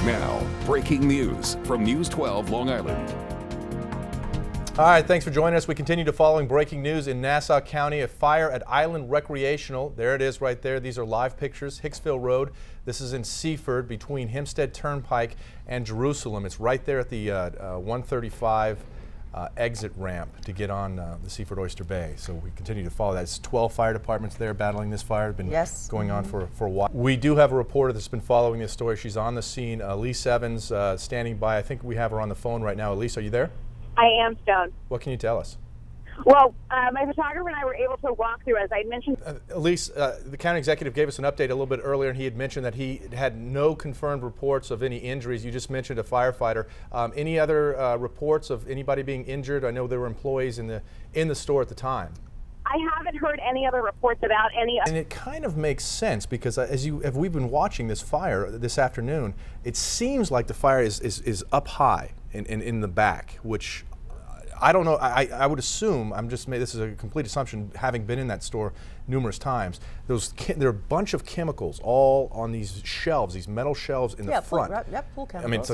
Now, breaking news from News 12 Long Island. All right, thanks for joining us. We continue to following breaking news in Nassau County. A fire at Island Recreational. There it is right there. These are live pictures. Hicksville Road. This is in Seaford between Hempstead Turnpike and Jerusalem. It's right there at the 135 exit ramp to get on the Seaford Oyster Bay. So we continue to follow that. It's 12 fire departments there battling this fire. It's been going on for a while. We do have a reporter that's been following this story. She's on the scene. Elise Evans standing by. I think we have her on the phone right now. Elise, are you there? I am, Stone. What can you tell us? Well, my photographer and I were able to walk through, as I mentioned. Elise, the county executive gave us an update a little bit earlier, and he had mentioned that he had no confirmed reports of any injuries. You just mentioned a firefighter. Any other reports of anybody being injured? I know there were employees in the store at the time. I haven't heard any other reports about any. And it kind of makes sense because as we've been watching this fire this afternoon, it seems like the fire is up high in the back, which I don't know. I would assume, this is a complete assumption, having been in that store numerous times. There are a bunch of chemicals all on these shelves, these metal shelves in the front. Pool chemicals. I mean, it's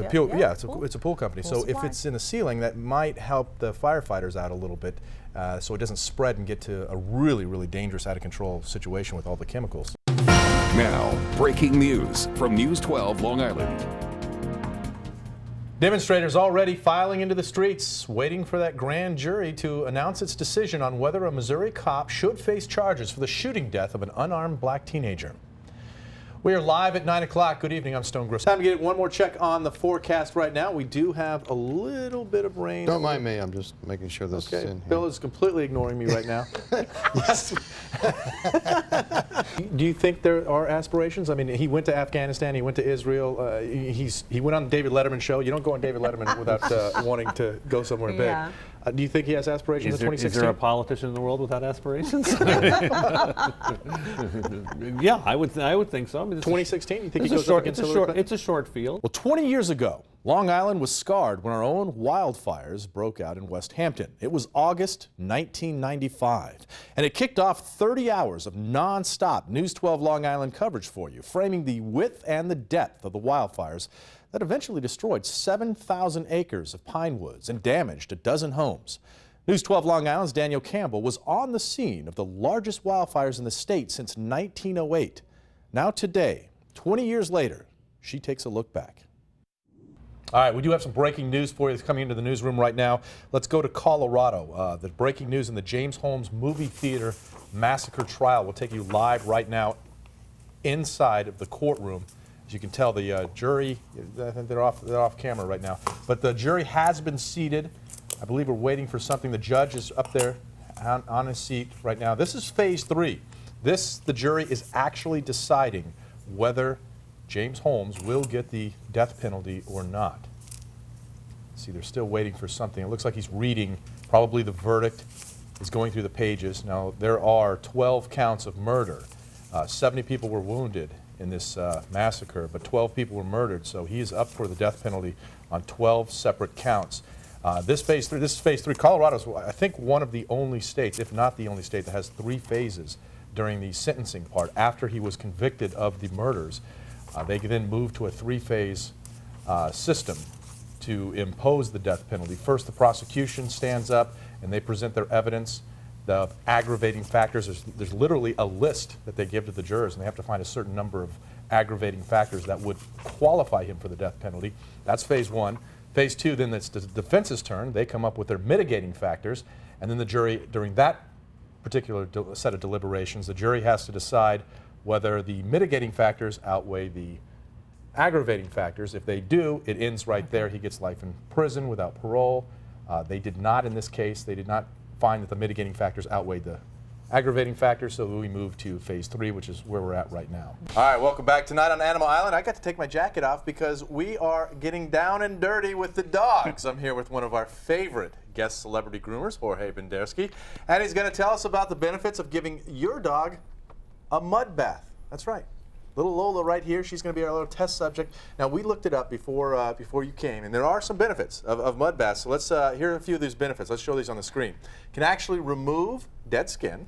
a pool company. So if it's in the ceiling, that might help the firefighters out a little bit, so it doesn't spread and get to a really, really dangerous, out of control situation with all the chemicals. Now, breaking news from News 12 Long Island. Demonstrators already filing into the streets, waiting for that grand jury to announce its decision on whether a Missouri cop should face charges for the shooting death of an unarmed black teenager. We are live at 9 o'clock. Good evening, I'm Stone Grissom. Time to get one more check on the forecast right now. We do have a little bit of rain. Don't mind me, I'm just making sure this is in here. Bill is completely ignoring me right now. Do you think there are aspirations? I mean, he went to Afghanistan, he went to Israel, he went on the David Letterman show. You don't go on David Letterman without wanting to go somewhere big. Yeah. Do you think he has aspirations in 2016? Is there a politician in the world without aspirations? Yeah, I would think so. I mean, 2016? You think he goes up against Hillary Clinton? It's a short field. Well, 20 years ago, Long Island was scarred when our own wildfires broke out in West Hampton. It was August 1995, and it kicked off 30 hours of non-stop News 12 Long Island coverage for you, framing the width and the depth of the wildfires that eventually destroyed 7,000 acres of pine woods and damaged a dozen homes. News 12 Long Island's Daniel Campbell was on the scene of the largest wildfires in the state since 1908. Now today, 20 years later, she takes a look back. All right, we do have some breaking news for you that's coming into the newsroom right now. Let's go to Colorado. The breaking news in the James Holmes Movie Theater massacre trial. We'll take you live right now inside of the courtroom. As you can tell, the jury, I think they're off camera right now, but the jury has been seated. I believe we're waiting for something. The judge is up there on his seat right now. This is phase 3. The jury is actually deciding whether James Holmes will get the death penalty or not. See, they're still waiting for something. It looks like he's reading probably the verdict. He's going through the pages. Now, there are 12 counts of murder. 70 people were wounded in this massacre, but 12 people were murdered, so he is up for the death penalty on 12 separate counts. This is phase 3. Colorado's, I think, one of the only states, if not the only state, that has 3 phases during the sentencing part. After he was convicted of the murders, they then moved to a 3-phase system to impose the death penalty. First, the prosecution stands up and they present their evidence. The aggravating factors, there's literally a list that they give to the jurors, and they have to find a certain number of aggravating factors that would qualify him for the death penalty. That's phase 1. Phase 2, then it's the defense's turn. They come up with their mitigating factors, and then the jury, during that particular set of deliberations, the jury has to decide whether the mitigating factors outweigh the aggravating factors. If they do, it ends right there. He gets life in prison without parole. They did not in this case. They did not find that the mitigating factors outweighed the aggravating factors, so we move to phase 3, which is where we're at right now. All right, welcome back tonight on Animal Island. I got to take my jacket off because we are getting down and dirty with the dogs. I'm here with one of our favorite guest celebrity groomers, Jorge Bendersky, and he's going to tell us about the benefits of giving your dog a mud bath. That's right. Little Lola right here, she's going to be our little test subject. Now, we looked it up before you came, and there are some benefits of mud baths. So let's hear a few of these benefits. Let's show these on the screen. Can actually remove dead skin.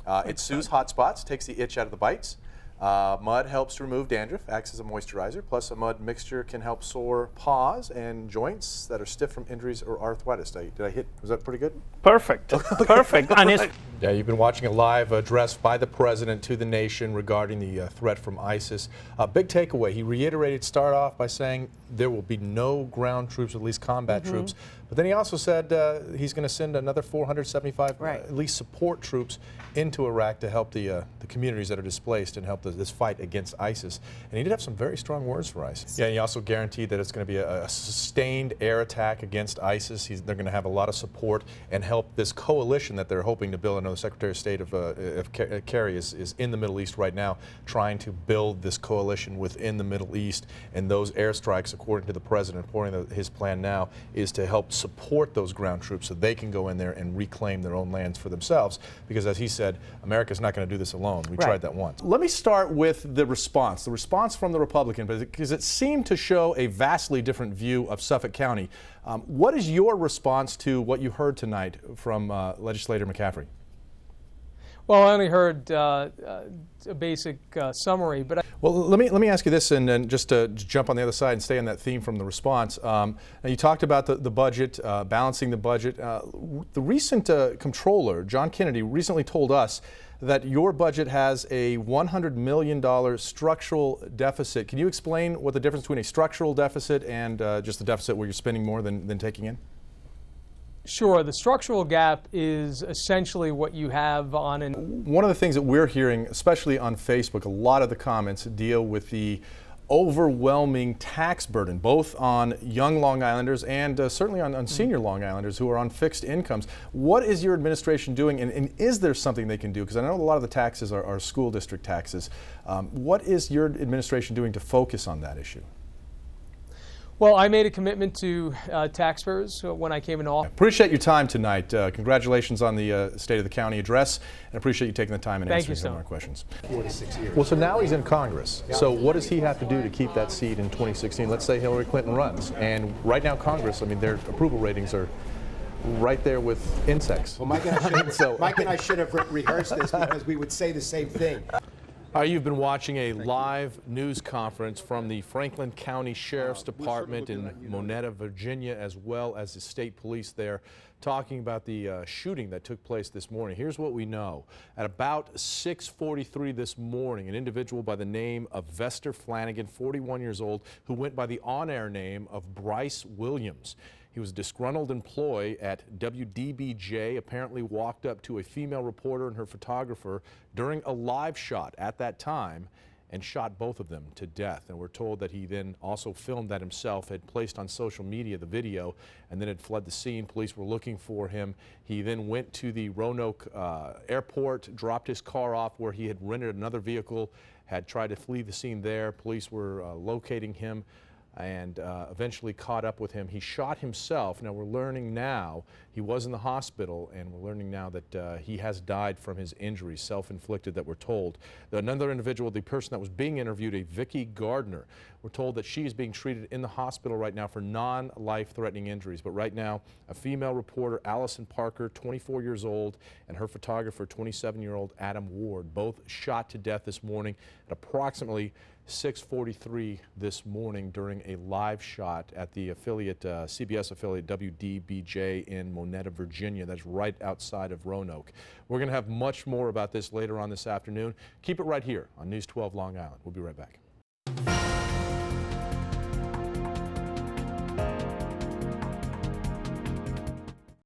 It soothes hot spots, takes the itch out of the bites. Mud helps to remove dandruff, acts as a moisturizer, plus a mud mixture can help sore paws and joints that are stiff from injuries or arthritis. Did I hit? Was that pretty good? Perfect. Perfect. And it's Yeah, you've been watching a live address by the president to the nation regarding the threat from ISIS. Big takeaway, he reiterated, start off by saying there will be no ground troops, at least combat troops. But then he also said he's going to send another 475 at least support troops into Iraq to help the communities that are displaced and help this fight against ISIS. And he did have some very strong words for ISIS. Yeah, and he also guaranteed that it's going to be a sustained air attack against ISIS. They're going to have a lot of support and help this coalition that they're hoping to build. I know the Secretary of State of Kerry is in the Middle East right now trying to build this coalition within the Middle East. And those airstrikes, according to the president, according to his plan now, is to help support those ground troops so they can go in there and reclaim their own lands for themselves. Because as he said, America's not going to do this alone. We tried that once. Let me start with the response from the Republican, because it seemed to show a vastly different view of Suffolk County. What is your response to what you heard tonight from Legislator McCaffrey? Well, I only heard a basic summary, but well, let me ask you this, and then just to jump on the other side and stay on that theme from the response. Now you talked about the budget, balancing the budget. The recent comptroller, John Kennedy, recently told us that your budget has a $100 million structural deficit. Can you explain what the difference between a structural deficit and just the deficit where you're spending more than taking in? Sure. The structural gap is essentially what you have on One of the things that we're hearing, especially on Facebook, a lot of the comments deal with the overwhelming tax burden, both on young Long Islanders and certainly on senior Long Islanders who are on fixed incomes. What is your administration doing, and is there something they can do? Because I know a lot of the taxes are school district taxes. What is your administration doing to focus on that issue? Well, I made a commitment to taxpayers when I came into office. Appreciate your time tonight. Congratulations on the State of the County address, and appreciate you taking the time and answering some of our questions. 4 to 6 years. Well, so now he's in Congress. So what does he have to do to keep that seat in 2016? Let's say Hillary Clinton runs, and right now Congress, I mean, their approval ratings are right there with insects. Well, Mike and I should have rehearsed this because we would say the same thing. You've been watching a live news conference from the Franklin County Sheriff's Department in Monetta, Virginia, as well as the state police there, talking about the shooting that took place this morning. Here's what we know. At about 6:43 this morning, an individual by the name of Vester Flanagan, 41 years old, who went by the on-air name of Bryce Williams. He was a disgruntled employee at WDBJ, apparently walked up to a female reporter and her photographer during a live shot at that time and shot both of them to death. And we're told that he then also filmed that himself, had placed on social media the video, and then had fled the scene. Police were looking for him. He then went to the Roanoke airport, dropped his car off where he had rented another vehicle, had tried to flee the scene there. Police were locating him and eventually caught up with him. He shot himself. Now we're learning now, he was in the hospital, and we're learning now that he has died from his injuries, self-inflicted, that we're told. Another individual, the person that was being interviewed, a Vicky Gardner, we're told that she is being treated in the hospital right now for non-life-threatening injuries. But right now, a female reporter, Allison Parker, 24 years old, and her photographer, 27-year-old Adam Ward, both shot to death this morning at approximately 6:43 this morning during a live shot at the affiliate, CBS affiliate WDBJ in Monetta, Virginia. That's right outside of Roanoke. We're going to have much more about this later on this afternoon. Keep it right here on News 12 Long Island. We'll be right back.